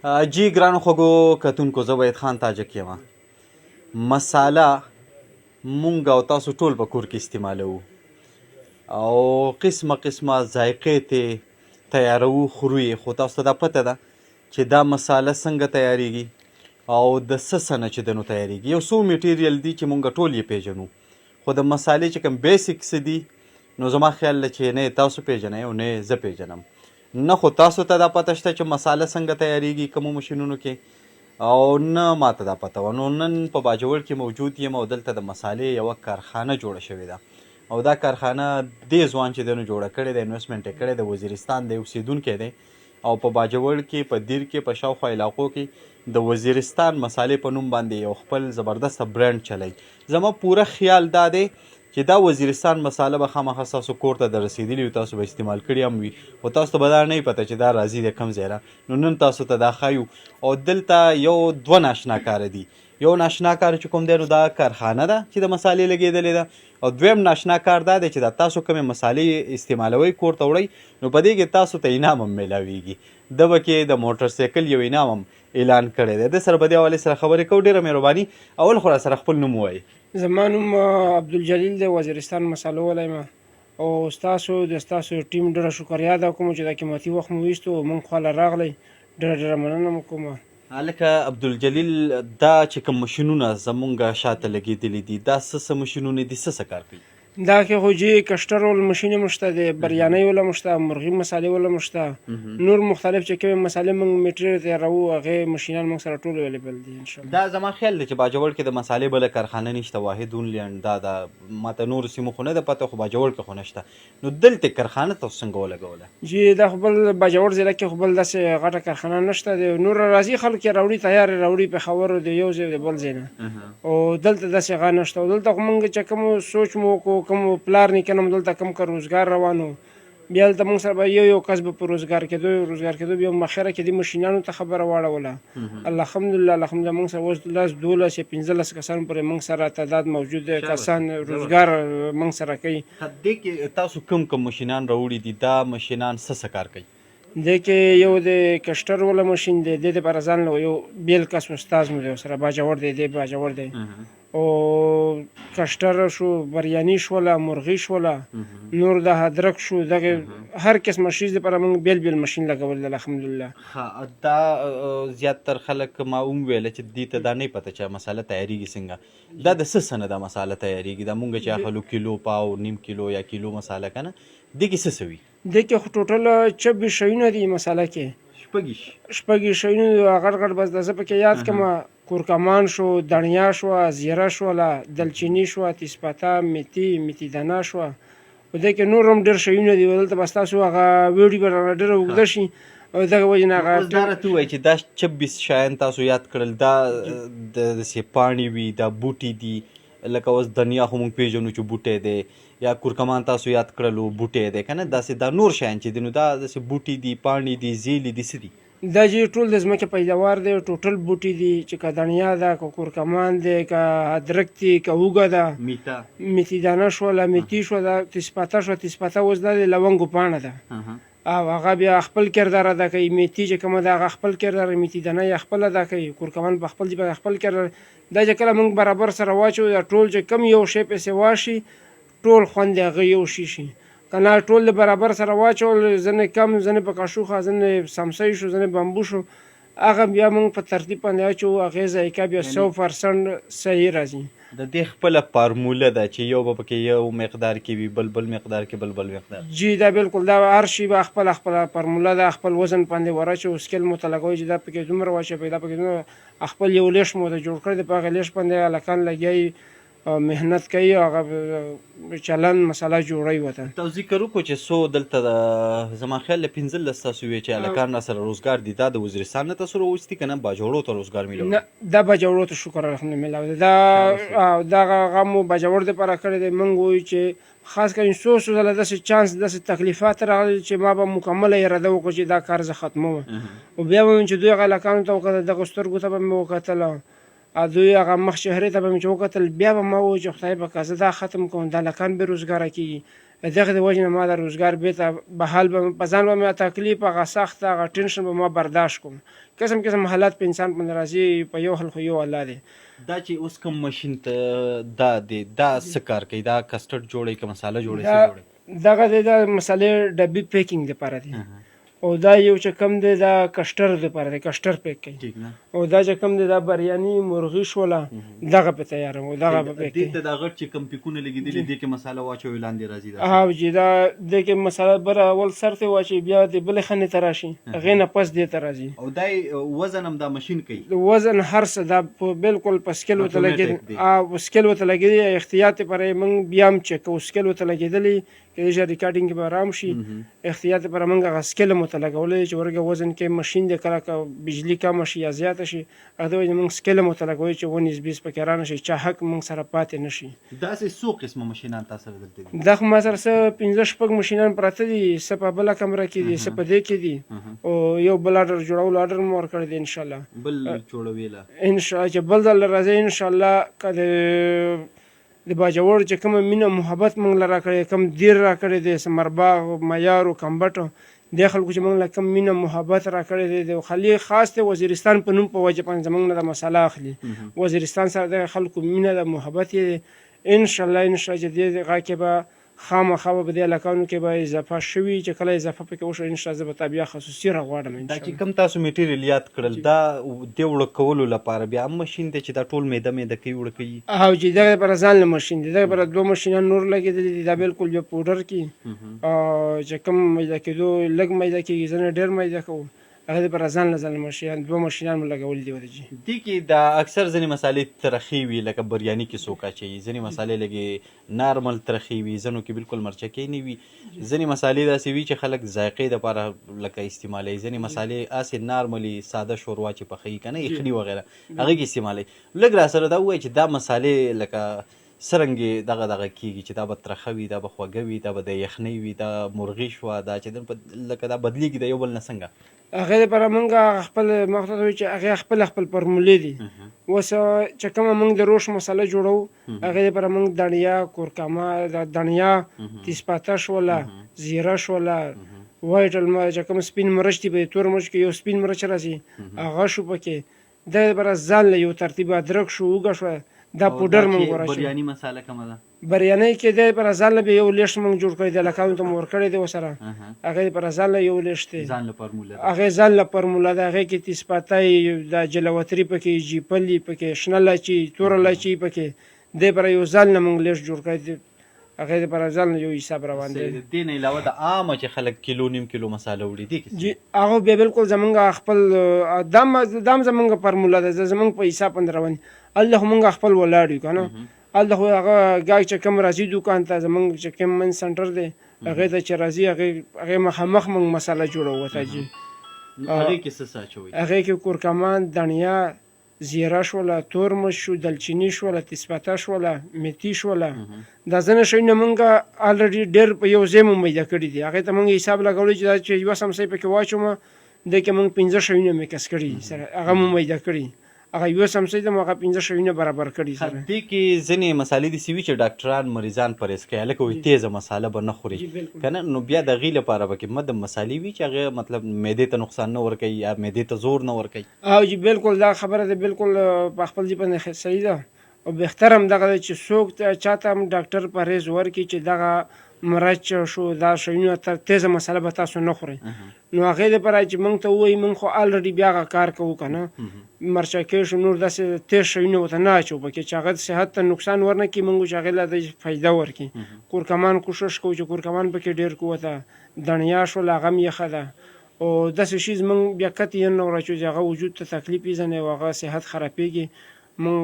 جی ګرانو خوږو کتونکو زه وحید خان تاجک یم. مساله مونږ او تاسو ټول په کور کې استعمالوو او قسمه قسمه ذایقې ترې تیاروو خورو یې، خو تاسو ته دا پته ده چې دا مساله څنګه تیاریږي او د څه څه نه چې د نو تیاریږي. یو څو میټیریل دي چې مونږ ټول یې پیژنو، خو د مسالې چې کوم بیسکس دي نو زما خیال ده چې نه یې تاسو پیژنئ او نه یې زه پیژنم. نه خو تاسو ته دا پته شته چې مساله څنګه تیاریږي کومو مشینونو کې، او نه ماته دا پته وه. نو نن په باجوړ کې موجود یم او دلته د مسالې یوه کارخانه جوړه شوې ده او دا کارخانه دې ځوان چې دی نو جوړه کړې ده، انویسټمنټ یې کړی د وزیرستان دی اوسېدونکی دی او په باجوړ کې په دیر کې په شاوخوا علاقو کې د وزیرستان مسالې په نوم باندې یو خپل زبردسته برانډ چلی. زما پوره خیال دا دی چې دا وزیرستان مساله به خامخا ستاسو کور ته در رسېدلي وي، تاسو به استعمال کړي هم وي، خو تاسو ته به دا نه وي پته چې دا راځي د کوم ځای نه. نو نن تاسو ته دا ښایو او دلته یو دوه ناشنا کاره دي. یو ناشنا کار چې کوم دی نو دا کارخانه ده چې د مسالې لګېدلې ده، او دویم ناشنا کار دا دی چې دا تاسو کومې مسالې استعمالوئ کور ته وړئ نو په دې کې تاسو ته انعام هم میلاویږي. ده به کې د موټر سایکل یو انعام هم اعلان کړی دی. ده سره په دې حوالې سره خبرې کوو. ډېره مهرباني. اول خو را سره خپل نوم ووایئ. زما نوم عبدالجلیل دی، وزیرستان مسالو والی یم او ستاسو د ستاسو ټیم ډېره شکریا ده کوم چې دا قیمتي وخت مو ویستو موږ خواله راغلی، ډېره مننه مو کوم. هلکه عبدالجلیل، دا چې کوم مشینونه زمونږ شاته لګېدلي دي دا څه مشینونه دي، څه کار کوي؟ دا کې خو جی کشتر ول مشین هم شته دی، بریانۍ وله هم شته، مرغي مسالې وله هم شته، نور مختلف چې کومې مسالې موږ میټریل تیاروو هغې مشینان موږ سره ټول اویلیبل دي انشاءالله. دا زما خیال دی چې باجوړ کې د مسالې بله کارخانه نشته، واحد اونلی انډ دا ده. ماته نورو سیمو خو نه ده پته، خو باجوړ کې خو نشته. نو دلته کارخانه تاسو څنګه ولګوله؟ جی دا خو بل باجوړ ضلع کې خو بل داسې غټه کارخانه نشته دی، نور راځي خلک یې راوړي، تیار یې راوړي پېښور د یو ځای د بل ځای نه، او دلته داسې هغه نشته. او دلته خو موږ چې کوم سوچ مو وکړو، کوم پلار نیکه نه مو دلته کوم که روزګار روان و، بیا دلته موږ سره به یو کس به په روزګار کېدو بیا مخیره کې دې مشینانو ته خبره واړوله. الحمدلله موږ سره اوس 10 12 یا 15 کسان پورې موږ سره تعداد موجود دی، کسان روزګار موږ سره کوي. دې کې تاسو کوم مشینان راوړي دي؟ دا مشینان څه کار کوي؟ دې کې یو د کشتر وله مشین دی، دې دپاره ځان له یو بیل کس استاذ مو دی ورسره، باجوړ دی، دی باجوړ دی، او کشتر شو، بریاني شوله، مرغي شوله، نور د هدرک شو، دغه هر قسمه شیز دپاره موږ بیل بیل مشین لګولی دی الحمدلله. دا زیاتر خلک ما وویله چې دې ته دا نه پته چې مساله تیاریږي څنګه. دا د څه نه دا مساله تیاریږي؟ دا مونږ چې اخلو کیلو پاو نیم کیلو یا کیلو مساله کنه، دې کې څه وي؟ دې کې خو ټوټل 26 شیونه دي مساله کې، شپږ شیونه دي غټ بس د زه پکې یاد کړم. کورکمان شو، دڼیا شوه، زیره شوله، دلچیني شوه، تیزپته، میتي دانه شوه، په دې کې نور هم ډېر شیونه دي. دلته به ستاسو هغه ویډیو به ډېره اوږده شي او دغه وجې نه اوس دا راته ووایي چې دا 26 شیان تاسو یاد کړل، دا داسې پاڼې وي، دا بوټي دي، لکه اوس دنیا خو موږ پېژنو چې بوټی دی، یا کورکمان تاسو یاد کړلو بوټی دی که نه، داسې دا نور شیان چې دي نو دا داسې بوټي دي، پاڼې دي، زیلې دي، څه دي؟ دا چې ټول د ځمکې پیداوار دی، ټوټل بوټي دي، چې که دڼیا ده، که کورکمان دی، که ادرک دی، که اوږه ده، میتي دانه شوله، میتي شوه، تیزپته شوه. تیزپته اوس دا د لونګو پاڼه ده او هغه بیا خپل کردار ادا کوي. میتي چې کومه ده هغه خپل کردار، میتي دانه یې خپل ادا کوي، کورکمان په خپل ځای خپل کردار. دا چې کله موږ برابر سره واچو، دا ټول چې کم یو شی پسې واشي ټول خوند یې هغه یو شي که نه، ټول برابر سره واچول، ځنې کم، ځنې په کاشوخه، ځنې سمسۍ شو، ځنې بمبو شو، هغه بیا موږ په ترتیب باندې اچوو، هغې ذایقه بیا 100% صحیح راځي. د دې خپله فارموله ده چې یو به پکې یو مقدار کې وي، بل مقدار کې بل مقدار. جی دا بالکل، دا هر شي به خپله فارموله ده، خپل وزن باندې ور اچوو، سکیل مو ته لګوئ چې دا پکې دومره واچوئ، دا پکې دومره، خپل یو لیش مو ته جوړ کړی دی، په هغه لیش باندې هلکان لګیایي، محنت کوي، هغه چلن مساله جوړوي ورته. تاسو ذکر وکړو چې څو دلته زما خیال له 15 تاسو ویې چې هلکان را سره روزګار دي، دا د وزیرستان نه تاسو راوستي که نه باجوړو ته روزګار میلاوي؟ نه، دا باجوړو ته شکر الحمدلله میلاوي دی. دا هغه مو باجوړ دپاره کړی دی. موږ وایو چې خاص کر څو ځله داسې چانس، داسې تکلیفات راغلي چې ما به مکمله اراده وکړو چې دا کار زه ختموم، او بیا به مې چې دوی هغه هلکانو ته وکتل، دغه سترګو ته به مې وکتل، دوی هغه مخ چهرې ته به مې چې وکتل، بیا به ما وویل چې خدای پاکه زه دا ختم کوم، دا هلکان بې روزګاره کېږي، د دغه د وجې نه ما د روزګار بېرته بحال به په ځان به مې تکلیف هغه سخت هغه ټینشن به ما برداشت کوم قسم قسم حالات په انسان باندې راځي په یو حل خو یو الله دی دا چې اوس کوم ماشین ته دا دی دا څه کار کوي دا کسټرډ جوړوي که مساله جوړوي څه جوړوي دغه دی د مسالې ډبي پیکینګ دپاره دی او دا یو چې کم دی دا کشتر دپاره دی کشتر پیک کوي او دا چې کم دی دا بریاني مرغي شوله دغه په تیاروم او دغه په پیک کوي دې ته دا غټ چې کم پیکونه لګېدلي دې کې مساله واچوي لاندې راځي دا ها جی دا دې کې مساله بره اول سر ته واچي بیا د بلې خانې ته راشي هغې نه پس دې ته راځي او دا وزن هم دا ماشین کوي وزن هر څه دا په بالکل په سکیل ورته لګېدلی سکیل ورته لګېدلی احتیاط لپاره یې موږ بیا هم چک کوو سکیل ورته لګېدلی کېدای شي ریکارډینګ به ارام شي احتیاط لپاره موږ هغه سکیل هم ورته لګولی چې ورګه وزن کې ماشین دی کله که بجلي کمه شي یا زیاته شي هغه د وجې موږ سکیل هم ورته لګوی چې 19-20 پکې رانه شي چا حق موږ سره پاتې نه شي داسې څو قسمه ماشینان تا سره دلته دي دا خو ما سره څه 15-16 ماشینان پراته دي څه په بله کمره کې دي څه په دې کې دي او یو بل آډر جوړولو آډر مو ورکړی دی انشاءالله بل جوړوي لا انشاءالله چې بل ځل راځئ انشاءالله که د باجوړ چې کومه مینه محبت موږ له راکړې کوم دیر راکړی دی سمرباغ معیار او کمبټ دې خلکو چې موږ له کوم مینه محبت راکړی دی د خالي خاص دی وزیرستان په نوم په وجه باندې زموږ نه د مساله اخلي وزیرستان سره د خلکو مینه د محبت یې انشاءالله چې دې هغه کې به خامخا به په دې علاقانو کې به اضافه شوي چې کله اضافه پکې وشو انشاءالله زه به تا بیا خصوصي راغواړم دا چې کوم تاسو میټیریل یاد کړل دا د وړه کولو لپاره بیا هم ماشین دی چې دا ټول میده میده کوي وړه کوي او چې دغه لپاره ځان له ماشین دی دغه لپاره 2 ماشینان نور لګېدلي دي دا بالکل یو پوډر کې چې کوم میده کېدو لږ میده کېږي ځنې ډېر میده کوو هغه لپاره ځان له ځان ماشین 2 ماشینان مو لګولي دي ورجې دې کې دا اکثر ځینې مسالې ترخې وي لکه بریاني کې څوک اچوي ځینې مسالې لږې نارمل ترخې وي ځینو کې بالکل مرچکې نه وي ځینې مسالې داسې وي چې خلک ذایقې دپاره لکه استعمالوي ځینې مسالې هسې نارملي ساده شوروا چې پخوي که نه یخني وغیره هغې کې استعمالوي لږ را سره دا ووایي چې دا مسالې لکه څرنګې دغه کېږي چې دا به ترخه وي دا به خوږه وي دا به د یخنۍ وي دا مرغي شوه دا چې لکه دا بدلېږي د یو بل نه څنګه هغې لپاره موږ خپل مقصد وایي چې هغې خپل فارمولې دي اوس چې کومه موږ د روش مساله جوړوو هغې لپاره موږ دڼیا کورکما دڼیا تیزپاته شوله زیره شوله وایټ چې کوم سپین مرچ دي په تور مرچ کې یو سپین مرچ راځي هغه شو پکې دغې لپاره ځان له یو ترتیب ادرک شو اوږه شوه دا پوډر موږ وراشو بریاني مساله کومه ده بریاني کې دی پر ځان له یو لیست موږ جوړ کړی دی لکه ته مو ورکړی دی ورسره هغې پر ځان له یو لیست دی ځان له فارموله هغې ځان له فارموله ده هغې کې تیزپاتی د جلوتري پکې جیپلي پکې شنه لاچي توره لاچي پکې دی پر یو ځان له موږ لیست جوړ کړی دی هغې لپاره ځان له یو حساب روان دی دې نه علاوه د عامه چې خلک کیلو نیم کیلو مساله وړي دي جی هغه بیا بالکل زمونږ خپل دام زمونږ فارموله ده زمونږ په حساب باندې روان الله مونږ خپل ولاړ یو که نه هلته هغه ګاګ چې کوم راځي دوکان ته زمونږ چې کوم من سنټر دی هغې ته چې راځي هغې مخامخ مونږ مساله جوړوو ورته جي هغې کې څه اچوئ هغې کې کورکمان دڼیا زیره شوله تور مرچ شو دلچیني شوله تیزپاته شوله میتي شوله دا ځینې شیونه مونږ الریډي ډېر په یو ځای مو میده کړي دي هغې ته مونږ حساب لګولی چې دا چې یوه سمسۍ پکې واچومه دې کې مونږ 15 شیونه میکس کړي سره هغه مو میده کړي هغه یوه سمسۍ ته مو هغه 15 شیونه برابر کړي سره دې کې ځینې مسالې داسې وي چې ډاکټران مریضان پرهیز کوي هلکه وایي تیزه مساله به نه خوري که نه نو بیا د هغې لپاره به کې مده مسالې وي چې هغه مطلب معدې ته نقصان نه ورکوي یا معدې ته زور نه ورکوي او جی بالکل دا خبره ده بالکل په خپل ځای باندې صحیح ده او بهتر هم دغه ده چې څوک چاته هم ډاکټر پرهیز ورکړي چې دغه مرچ شو دا شیونه تر تیزه مساله به تاسو نه خورئ نو هغې دپاره چې موږ ته ووایي موږ خو الریډي بیا هغه کار کوو که نه مرچکې شو نور داسې تیز شیونه ورته نه اچوو پکې چې هغه صحت ته نقصان ورنه کړي موږ چې هغې له د فایده ورکړي کورکمان کوشش کوو چې کورکمان پکې ډېر کوو ورته دڼیا شوله هغه هم یخه ده او داسې شیز موږ بیا قطعي نه ورچوو چې هغه وجود ته تکلیف یې او هغه صحت خرابېږي موږ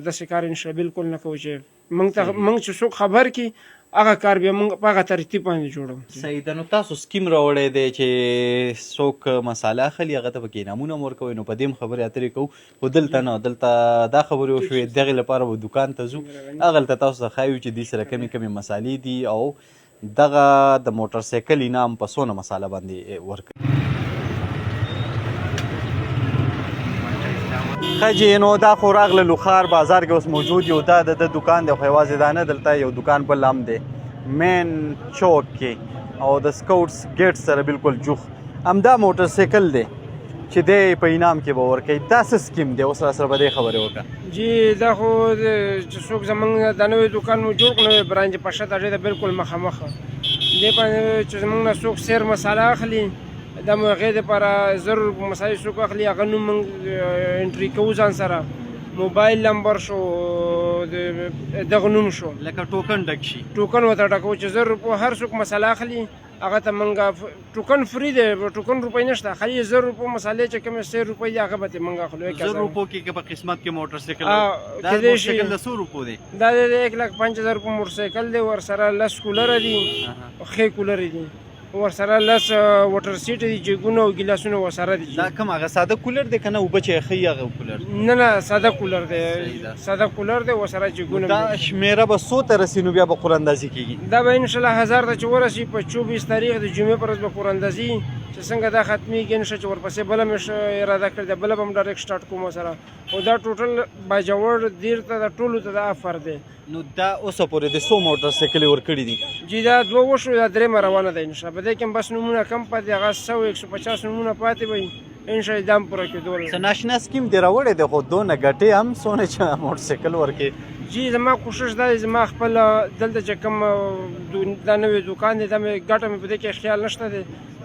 داسې کار انشاءالله بالکل نه کوو چې موږ چې څوک خبر کړي هغه کار بیا موږ په هغه ترتیب باندې جوړوو صحیح ده نو تاسو سکیم راوړی دی چې څوک مساله اخلي هغه ته پکې انعامونه هم ورکوئ نو په دې هم خبرې اترې کوو خو دلته نه دلته دا خبرې وشوې دغې لپاره به دوکان ته ځو هغلته تاسو ته ښایو چې دې سره کمې کمې مسالې دي او دغه د موټر سایکل انعام په څونه مساله باندې ورکوي خجی نو دا خو راغله لوخار بازار کې اوس موجود یو دا د دوکان دی خو یوازې دا نه دلته یو دوکان بل هم دی مین چوک کې او د سکاوټس ګیټ سره بالکل جوخ همدا موټر سایکل دی چې دی په انعام کې به ورکوي دا څه سکیم دی اوس را سره به دې خبرې وکړه جی دا خو چې څوک زمونږ د نوی دوکان مو جوړ کړو نوی برانچ په شته ډېر بالکل مخامخ دې باندې چې زمونږ نه څوک سیر مساله اخلي دا مو هغې دپاره زر مسالې څوک اخلي هغه نوم موږ انټري کوو ځان سره موبایل نمبر شو دغه نوم شو لکه ټوکن ډک شي ټوکن ورته ډکوو چې 1000 روپو هر څوک مساله اخلي هغه ته موږ ټوکن فری دی ټوکن روپۍ نشته خالي 1000 روپو مسالې چې کومې 100 روپۍ دي هغه به ترې موږ اخلو 1000 روپو کې په قسمت کې موټر سایکل دا کېدای موټر شي سایکل د 100 روپو دی دا د 1,05,000 روپو موټر سایکل دی ورسره 10 کولره دي ښې کولرې دي ورسره 10 واټر سیټ دي جګونه او ګیلاسونه ورسره دي دا کوم هغه ساده کولر دی که نه اوبه چې ښیي هغه کولر نه ساده کولر دی ساده کولر دی ورسره جګونه دا شمیره به څو ته رسي نو بیا به قراندازي کېږي دا به انشاءالله 1000 ته چې ورسي په 24 تاریخ د جمعې پر ورځ به قراندازي چې څنګه دا ختمېږي نشه چې ورپسې بله مې اراده کړې ده بله به هم ډایرکټ سټارټ کوم سره او دا ټوټل باجوړ دیر ته د ټولو ته د افر دی نو دا اوسه پورې د 100 موټر سایکلې ورکړي دي جی دا 2 وشو دا 3 روانه ده انشاءالله په دې کې بس نمونه کم پاتې هغه 100 150 نمونه پاتې وي انشاءالله دام پوره کېدول څه ناشنا سکیم دی راوړی دی خو دونه ګټې هم څونه چې موټر سایکل ورکړي جی زما کوشش دا دی زما خپل دلته چې کوم دا نوی دوکان دی دا مې ګټه مې په دې کې خیال نشته دی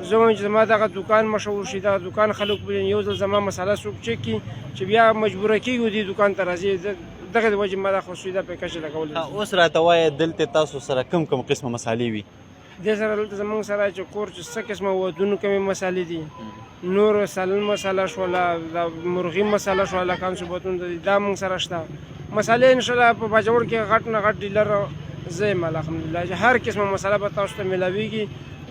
زه وایم چې زما دغه دوکان مشهور شي دغه دوکان خلک وپېژني یو ځل زما مساله څوک چک کړي چې بیا مجبوره کېږو دې دوکان ته راځي دغه د وجې ما دا خصوصي دا پیکج لګولی اوس راته وایه دلته تاسو سره کوم قسمه مسالې وي دې سره دلته زموږ سره چې کور چې څه قسمه ودونو کومې مسالې دي نور سالن مساله شوله د مرغي مساله شوله کانسوبتون دي دا موږ سره شته مسالې انشاءالله په باجوړ کې غټ نه غټ ډیلر زه یم الحمدلله چې هر قسمه مساله به تاسو ته میلاویږي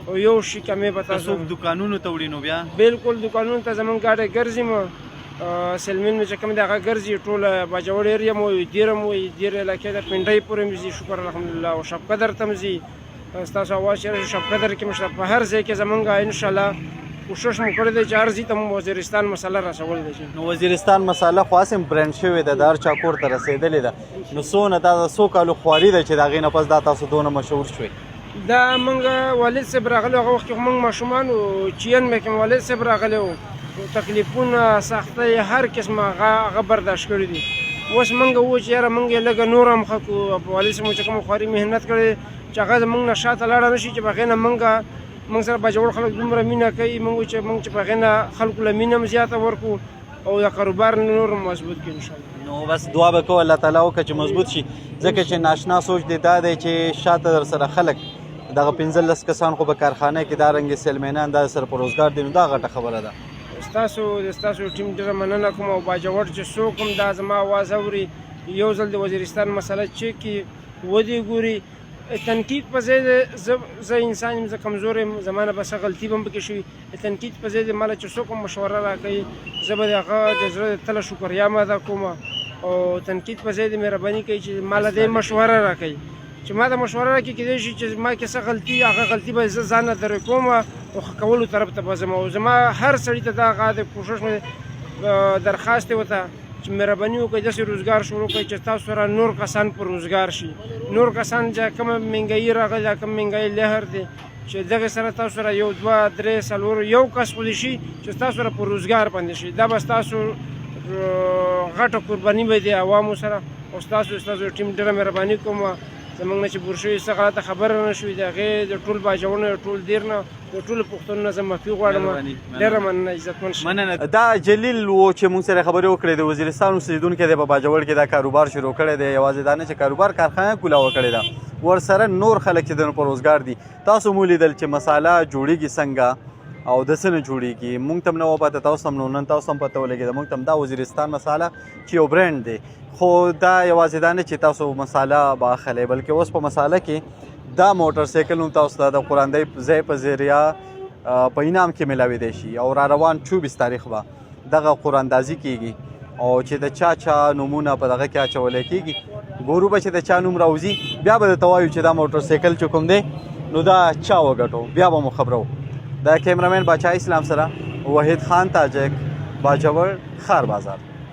او یو شي کمې به تاسو څوک دکانونو ته وړي نو بیا بالکل دکانونو ته زموږ ګاډی ګرځي سلمین مې چې کوم دی هغه ګرځي ټوله باجوړ ایریا مو وي دیر مو وي دیر علاقې د پنډۍ پورې مې ځي شکر الحمدلله او شب قدر ته مې ځي ستاسو اواز چې شب قدر کې مې شته په هر ځای کې زموږ انشاءالله کوشش مو کړی دی چې هر ځای ته مو وزیرستان مساله رسول دی نو وزیرستان مساله خو هسې برنډ شوې ده د هر چا کور ته رسېدلې ده نو څونه دا د څو کالو خواري ده چې د هغې نه پس دا تاسو دونه مشهور شوئ دا موږ والد صاحب راغلی هغه وخت کې موږ ماشومان وو چین مې کې والد صاحب راغلی وو تکلیفونه سختۍ هر قسمه هغه برداشت کړي دي اوس موږ وو چې یاره موږ یې لږه نور هم ښه کړو والد صاحب مو چې کوم خواري محنت کړې چې هغه زموږ نه شاته لاړه نه شي چې په هغې نه موږ سره باجوړ خلک دومره مینه کوي موږ چې په هغې نه خلکو له مینه هم زیاته ورکړو او د کاروبار نور مضبوط کړي انشاءالله نو بس دعا به کوو الله تعالی وکړه چې مضبوط شي ځکه چې ناشنا سوچ دی دا دی چې شاته در سره خلک دغه 15 کسان خو په کارخانه کې دا رنګې سیلمینان دا سره په روزګار دي نو دا غټه خبره ده ستاسو ټیم ډېره مننه کوم او باجوړ چې څوک هم دا زما اواز اوري یو ځل د وزیرستان مسله چک کړي ودې ګوري تنقید په ځای زه انسان یم زه کمزور یم زما نه به څه غلطي به هم پکې شوي تنقید په ځای د ماله چې څوک هم مشوره راکوي زه به د هغه د زړه تله شکریا م ادا کوم او تنقید په ځای د مهرباني کوي چې ماله دی مشوره راکوي چې ما د مشوره راکړي کېدای شي چې ما کې څه غلطي هغه غلطي به زه ځان نه درې کوم او ښه کولو طرف ته به ځم او زما هر سړي ته دا هغه د کوښښ مې درخواست دی ورته چې مهرباني وکړئ داسې روزګار شروع کړئ چې تاسو سره نور کسان پر روزګار شي نور کسان چې کومه مهنګایي راغلې ده کوم مهنګایي لهر دی چې دغې سره تاسو سره 1 2 3 4 یو کس خو دې شي چې تاسو سره پر روزګار باندې شي دا به ستاسو غټه قرباني به دی عوامو سره او ستاسو ټیم ډېره مهرباني کوم زموږ نه چې بور شوي څه غلطه خبره نه شوي د هغې د ټول باجوړ نه ټول دیر نه د ټولو پښتنو نه زه معافي غواړم ډېره مننه عزتمن شي دا جلیل و چې موږ سره خبرې وکړې د وزیرستان اوسېدونکی دی په باجوړ کې دا کاروبار شروع کړی دی یوازې دا نه چې کاروبار کارخانه کولاوه کړې ده ورسره نور خلک چې د په روزګار دي تاسو مو لیدل چې مساله جوړېږي څنګه او د څه نه جوړېږي موږ ته هم نه وپته تاسو هم نو نن تاسو هم پته ولګېده موږ ته هم دا وزیرستان مساله چې یو برانډ دی خو دا یوازې دا نه چې تاسو مساله به اخلئ بلکې اوس په مساله کې دا موټر سایکل هم تاسو ته د قراندۍ ځای په ذریعه په انعام کې میلاویدی شي او را روان 24 تاریخ به دغه قراندازي کیږي او چې د چا نومونه په دغه کې اچولی کیږي ګورو به چې د چا نوم راوځي بیا به درته وایو چې دا موټر سایکل چې کوم دی نو دا چا وګټو بیا به مو خبرو د کیمرامین باچا اسلام سره وحید خان تاجک باجوړ خار بازار